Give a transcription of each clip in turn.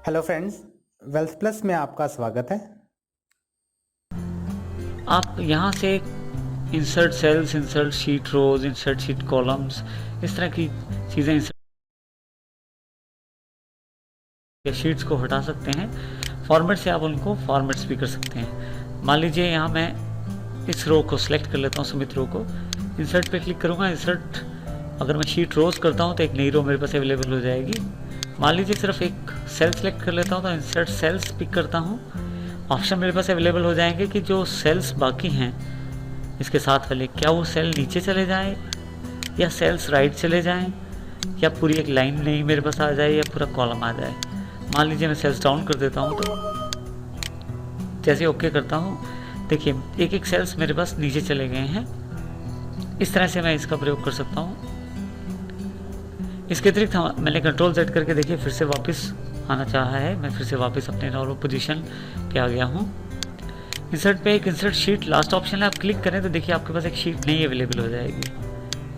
Hello friends, wealth plus में आपका स्वागत है। आप यहाँ से इंसर्ट सेल्स, इंसर्ट शीट रोज, इंसर्ट शीट कॉलम्स, इस तरह की चीज़ें इंसर्ट या शीट्स को हटा सकते हैं। फॉर्मेट से आप उनको फॉर्मेट्स भी कर सकते हैं। मान लीजिए यहाँ मैं इस रो को सिलेक्ट कर लेता हूँ, सुमित रो को। इंसर्ट पे क्लिक करूँगा। इंसर्ट अगर मैं शीट रोज करता हूँ तो एक नई रो मेरे पास अवेलेबल हो जाएगी। मान लीजिए सिर्फ एक सेल सेलेक्ट कर लेता हूँ तो इंसर्ट सेल्स पिक करता हूँ। ऑप्शन मेरे पास अवेलेबल हो जाएंगे कि जो सेल्स बाकी हैं इसके साथ वाले, क्या वो सेल नीचे चले जाएं या सेल्स राइट चले जाएं या पूरी एक लाइन नहीं मेरे पास आ जाए या पूरा कॉलम आ जाए। मान लीजिए मैं सेल्स डाउन कर देता हूँ तो जैसे ओके करता हूँ, देखिए एक एक सेल्स मेरे पास नीचे चले गए हैं। इस तरह से मैं इसका प्रयोग कर सकता हूँ। इसके अतिरिक्त मैंने कंट्रोल सेट करके देखिए फिर से वापस आना चाहा है। मैं फिर से वापस अपने नॉर्मल पोजीशन पे आ गया हूँ। इंसर्ट पे एक इंसर्ट शीट लास्ट ऑप्शन है, आप क्लिक करें तो देखिए आपके पास एक शीट नई अवेलेबल हो जाएगी।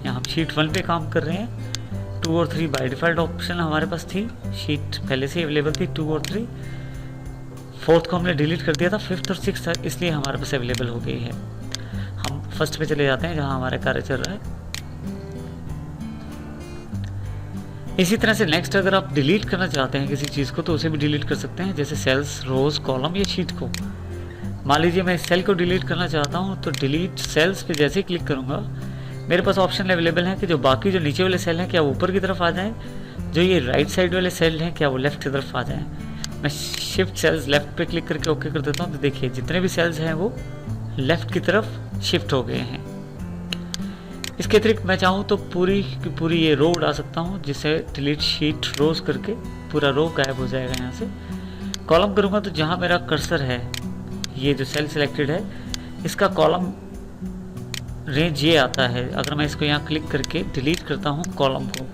यहाँ हम शीट 1 पे काम कर रहे हैं। 2 और 3 बाय डिफ़ॉल्ट ऑप्शन हमारे पास थी, शीट पहले से अवेलेबल थी 2 और 3। 4th को हमने डिलीट कर दिया था, 5th और 6th इसलिए हमारे पास अवेलेबल हो गई है। हम फर्स्ट पे चले जाते हैं जहाँ हमारा कार्य चल रहा है। इसी तरह से नेक्स्ट अगर आप डिलीट करना चाहते हैं किसी चीज़ को तो उसे भी डिलीट कर सकते हैं, जैसे सेल्स, रोज, कॉलम या शीट को। मान लीजिए मैं इस सेल को डिलीट करना चाहता हूँ तो डिलीट सेल्स पे जैसे ही क्लिक करूँगा मेरे पास ऑप्शन अवेलेबल है कि जो बाकी जो नीचे वाले सेल हैं क्या वो ऊपर की तरफ आ जाएं, जो ये राइट साइड वाले सेल हैं क्या वो लेफ्ट की तरफ आ जाएं। मैं शिफ्ट सेल्स लेफ्ट पे क्लिक करके ओके कर देता हूँ तो देखिए जितने भी सेल्स हैं वो लेफ्ट की तरफ शिफ्ट हो गए हैं। इसके अतिरिक्त मैं चाहूँ तो पूरी की पूरी ये रो उड़ा सकता हूँ, जिसे डिलीट शीट रोज करके पूरा रो गायब हो जाएगा यहाँ से। कॉलम करूँगा तो जहाँ मेरा कर्सर है, ये जो सेल सिलेक्टेड है इसका कॉलम रेंज ये आता है। अगर मैं इसको यहाँ क्लिक करके डिलीट करता हूँ कॉलम को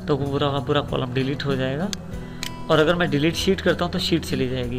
तो पूरा का पूरा कॉलम डिलीट हो जाएगा, और अगर मैं डिलीट शीट करता हूँ तो शीट चली जाएगी।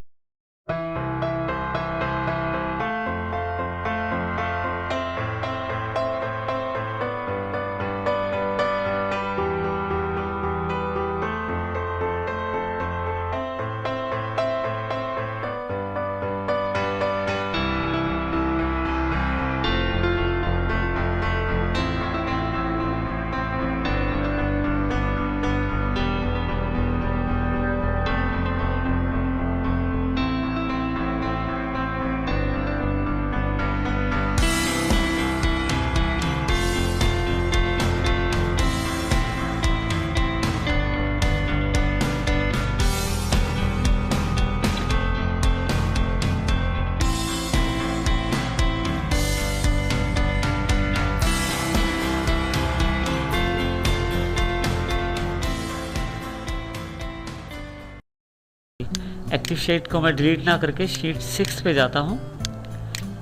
एक्टिव शीट को मैं डिलीट ना करके शीट 6 पे जाता हूँ।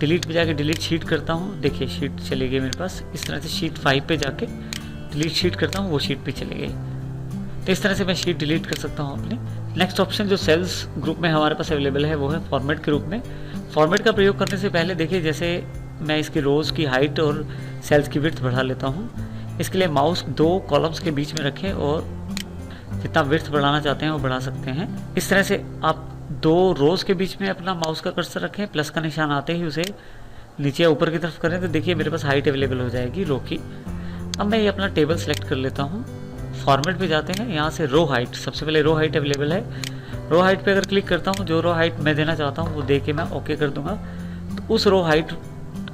डिलीट पे जाके डिलीट शीट करता हूँ, देखिए शीट चली गई मेरे पास। इस तरह से शीट 5 पे जाके डिलीट शीट करता हूँ, वो शीट पे चली गई। तो इस तरह से मैं शीट डिलीट कर सकता हूँ अपने। नेक्स्ट ऑप्शन जो सेल्स ग्रुप में हमारे पास अवेलेबल है वो है फॉर्मेट के रूप में। फॉर्मेट का प्रयोग करने से पहले देखिए जैसे मैं इसकी रोज़ की हाइट और सेल्स की विड्थ बढ़ा लेता हूँ। इसके लिए माउस 2 कॉलम्स के बीच में रखें और जितना विड्थ बढ़ाना चाहते हैं वो बढ़ा सकते हैं। इस तरह से आप 2 रोज़ के बीच में अपना माउस का कर्सर रखें, प्लस का निशान आते ही उसे नीचे ऊपर की तरफ करें तो देखिए मेरे पास हाइट अवेलेबल हो जाएगी रो की। अब मैं ये अपना टेबल सेलेक्ट कर लेता हूँ। फॉर्मेट पे जाते हैं, यहाँ से रो हाइट, सबसे पहले रो हाइट अवेलेबल है। रो हाइट पे अगर क्लिक करता हूँ, जो रो हाइट मैं देना चाहता हूँ वो दे के मैं ओके कर दूंगा तो उस रो हाइट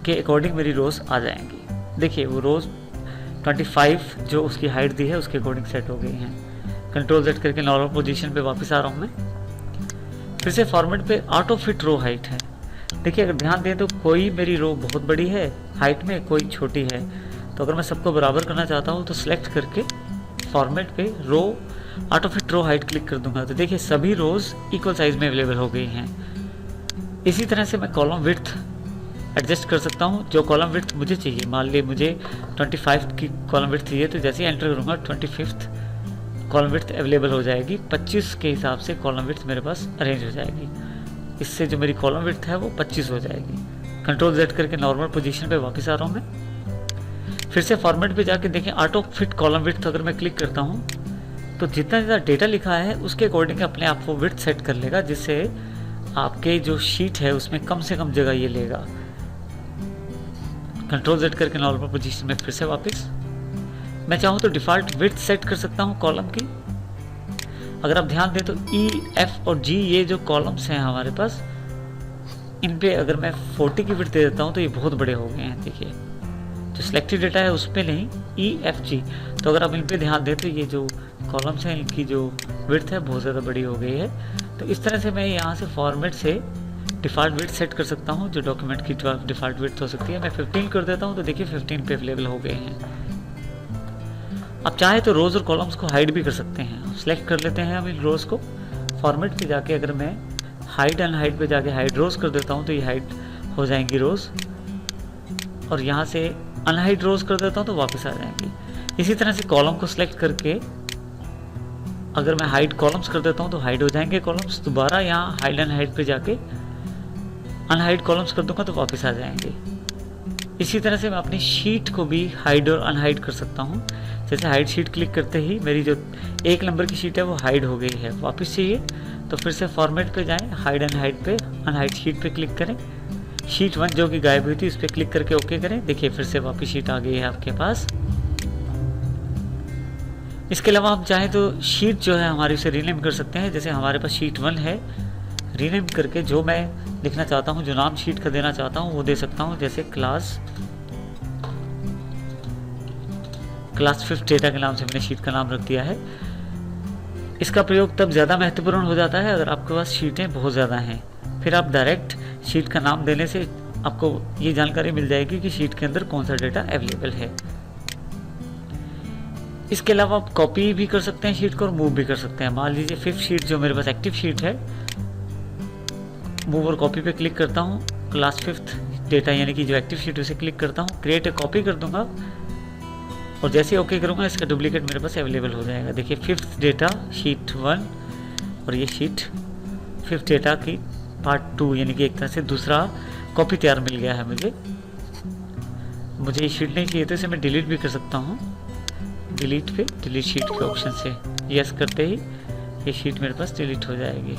के अकॉर्डिंग मेरी रोज़ आ जाएंगी। देखिए वो रोज़ 25 जो उसकी हाइट दी है उसके अकॉर्डिंग सेट हो गई हैं। कंट्रोल सेट करके नॉर्मल पोजीशन पे वापस आ रहा हूँ मैं। फिर से फॉर्मेट पे ऑटो फिट रो हाइट है। देखिए अगर ध्यान दें तो कोई मेरी रो बहुत बड़ी है हाइट में, कोई छोटी है। तो अगर मैं सबको बराबर करना चाहता हूँ तो सिलेक्ट करके फॉर्मेट पे row auto fit row height click कर दूंगा तो देखिए सभी रोज इक्वल साइज में अवेलेबल हो गई हैं। इसी तरह से मैं कॉलम विड्थ एडजस्ट कर सकता हूँ, जो कॉलम विड्थ मुझे चाहिए। मान लीजिए मुझे 25 की कॉलम विड्थ चाहिए तो जैसे ही एंटर करूँगा 25th कॉलम विड्थ अवेलेबल हो जाएगी। 25 के हिसाब से कॉलम विड्थ मेरे पास अरेंज हो जाएगी। इससे जो मेरी कॉलम विड्थ है वो 25 हो जाएगी। कंट्रोल जेड करके नॉर्मल पोजीशन पे वापस आ रहा हूँ मैं। फिर से फॉर्मेट पे जाके देखें ऑटो फिट कॉलम विड्थ अगर मैं क्लिक करता हूँ तो जितना ज़्यादा डेटा लिखा है उसके अकॉर्डिंग अपने आप वो विड्थ सेट कर लेगा, जिससे आपके जो शीट है उसमें कम से कम जगह ये लेगा। कंट्रोल Z करके नॉर्मल पोजीशन में फिर से वापस मैं चाहूँ तो डिफ़ॉल्ट विड्थ सेट कर सकता हूँ कॉलम की। अगर आप ध्यान दें तो E, F और G ये जो कॉलम्स हैं हमारे पास, इन पे अगर मैं 40 की विड्थ दे देता हूँ तो ये बहुत बड़े हो गए हैं। देखिए जो सिलेक्टेड डेटा है उस पर नहीं, E, F, G। तो अगर आप इन पे ध्यान दें तो ये जो कॉलम्स हैं इनकी जो विड्थ है बहुत ज़्यादा बड़ी हो गई है। तो इस तरह से मैं यहाँ से फॉर्मेट से डिफ़ॉल्ट विड्थ सेट कर सकता हूँ, जो डॉक्यूमेंट की डिफ़ॉल्ट विड्थ हो सकती है। मैं 15 कर देता हूँ तो देखिए 15 पे अवेलेबल हो गए हैं। आप चाहे तो रोज़ और कॉलम्स को हाइड भी कर सकते हैं। सेलेक्ट कर लेते हैं हम इन रोज़ को, फॉर्मेट पे जाके अगर मैं हाइड अनहाइड पे जाके हाइड रोज़ कर देता हूँ तो ये हाइड हो जाएंगी रोज़, और यहाँ से अनहाइड रोज़ कर देता हूँ तो वापस आ जाएंगी। इसी तरह से कॉलम को सिलेक्ट करके अगर मैं हाइड कॉलम्स कर देता हूँ तो हाइड हो जाएंगे कॉलम्स। दोबारा यहाँ हाइड अनहाइड पे जाके अनहाइड कॉलम्स कर दूंगा तो वापस आ जाएंगे। इसी तरह से मैं अपनी शीट को भी हाइड और अनहाइड कर सकता हूँ। जैसे हाइड शीट क्लिक करते ही मेरी जो 1 नंबर की शीट है वो हाइड हो गई है। वापस चाहिए तो फिर से फॉर्मेट पे जाएं, हाइड अनहाइड पे, अनहाइड शीट पे क्लिक करें। शीट 1 जो कि गायब हुई थी उस पर क्लिक करके ओके करें। देखिए फिर से वापस शीट आ गई है आपके पास। इसके अलावा हम चाहें तो शीट जो है हमारी उसे रीनेम कर सकते हैं। जैसे हमारे पास शीट 1 है, रीनेम करके जो मैं लिखना चाहता हूँ, जो नाम शीट का देना चाहता हूँ वो दे सकता हूँ। जैसे क्लास 5 डेटा के नाम से मैंने शीट का नाम रख दिया है। इसका प्रयोग तब ज़्यादा महत्वपूर्ण हो जाता है अगर आपके पास शीटें बहुत ज़्यादा हैं। फिर आप डायरेक्ट शीट का नाम देने से आपको ये जानकारी मिल जाएगी कि शीट के अंदर कौन सा डेटा अवेलेबल है। इसके अलावा आप कॉपी भी कर सकते हैं शीट को और मूव भी कर सकते हैं। मान लीजिए 5th शीट जो मेरे पास एक्टिव शीट है, मूव और कॉपी पे क्लिक करता हूँ। क्लास 5th डेटा यानी कि जो एक्टिव शीट उसे क्लिक करता हूँ, क्रिएट ए कॉपी कर दूंगा और जैसे ओके करूँगा इसका डुप्लीकेट मेरे पास अवेलेबल हो जाएगा। देखिए 5th डेटा शीट 1 और ये शीट 5th डेटा की पार्ट 2 यानी कि एक तरह से दूसरा कॉपी तैयार मिल गया है मुझे ये शीट नहीं चाहिए तो इसे मैं डिलीट भी कर सकता हूँ। डिलीट पे डिलीट शीट के ऑप्शन से यस करते ही ये शीट मेरे पास डिलीट हो जाएगी।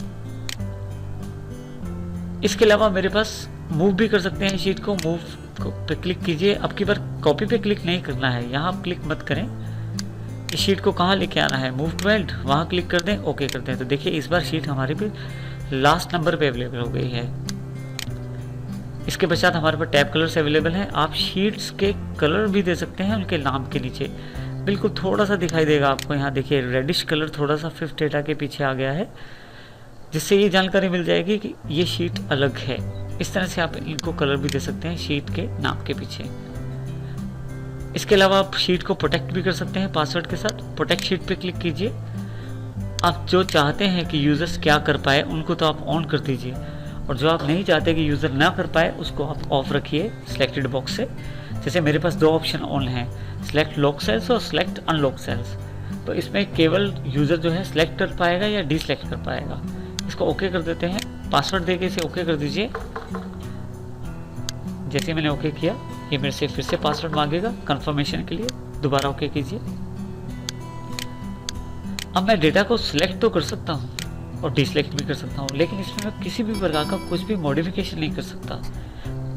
इसके अलावा मेरे पास मूव भी कर सकते हैं शीट को। मूव पे क्लिक कीजिए। अब की बार कॉपी पे क्लिक नहीं करना है, यहाँ आप क्लिक मत करें। इस शीट को कहाँ लेके आना है, मूव टू एंड, वहाँ क्लिक कर दें, ओके करते हैं। तो देखिए इस बार शीट हमारे पे लास्ट नंबर पे अवेलेबल हो गई है। इसके पश्चात हमारे पास टैब कलर्स अवेलेबल हैं। आप शीट्स के कलर भी दे सकते हैं उनके नाम के नीचे। बिल्कुल थोड़ा सा दिखाई देगा आपको, यहाँ देखिए रेडिश कलर थोड़ा सा 5th डेटा के पीछे आ गया है, जिससे ये जानकारी मिल जाएगी कि ये शीट अलग है। इस तरह से आप इनको कलर भी दे सकते हैं शीट के नाम के पीछे। इसके अलावा आप शीट को प्रोटेक्ट भी कर सकते हैं पासवर्ड के साथ। प्रोटेक्ट शीट पे क्लिक कीजिए। आप जो चाहते हैं कि यूज़र्स क्या कर पाए उनको तो आप ऑन कर दीजिए, और जो आप नहीं चाहते कि यूज़र ना कर पाए उसको आप ऑफ रखिए सिलेक्टेड बॉक्स से। जैसे मेरे पास 2 ऑप्शन ऑन हैं, सिलेक्ट लॉक सेल्स और सिलेक्ट अनलॉक सेल्स। तो इसमें केवल यूज़र जो है सिलेक्ट कर पाएगा या डिसलेक्ट कर पाएगा। इसको ओके कर देते हैं। पासवर्ड देके इसे ओके कर दीजिए। जैसे मैंने ओके किया ये मेरे से फिर से पासवर्ड मांगेगा कंफर्मेशन के लिए, दोबारा ओके कीजिए। अब मैं डेटा को सिलेक्ट तो कर सकता हूँ और डिसलेक्ट भी कर सकता हूँ, लेकिन इसमें मैं किसी भी प्रकार का कुछ भी मॉडिफिकेशन नहीं कर सकता।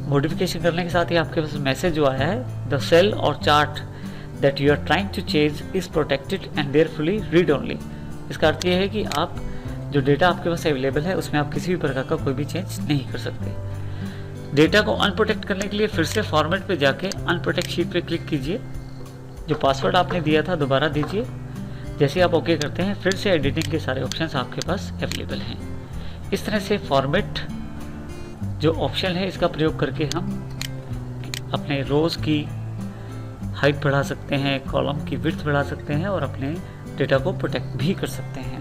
मॉडिफिकेशन करने के साथ ही आपके पास मैसेज जो आया है, द सेल और chart that you are trying to change is protected and therefore read only. इसका अर्थ यह है कि आप जो डेटा आपके पास अवेलेबल है उसमें आप किसी भी प्रकार का कोई भी चेंज नहीं कर सकते। डेटा को अनप्रोटेक्ट करने के लिए फिर से फॉर्मेट पे जाके अनप्रोटेक्ट शीट पे क्लिक कीजिए। जो पासवर्ड आपने दिया था दोबारा दीजिए। जैसे आप ओके करते हैं फिर से एडिटिंग के सारे ऑप्शंस आपके पास अवेलेबल हैं। इस तरह से फॉर्मेट जो ऑप्शन है इसका प्रयोग करके हम अपने रोज़ की हाइट बढ़ा सकते हैं, कॉलम की विड्थ बढ़ा सकते हैं और अपने डेटा को प्रोटेक्ट भी कर सकते हैं।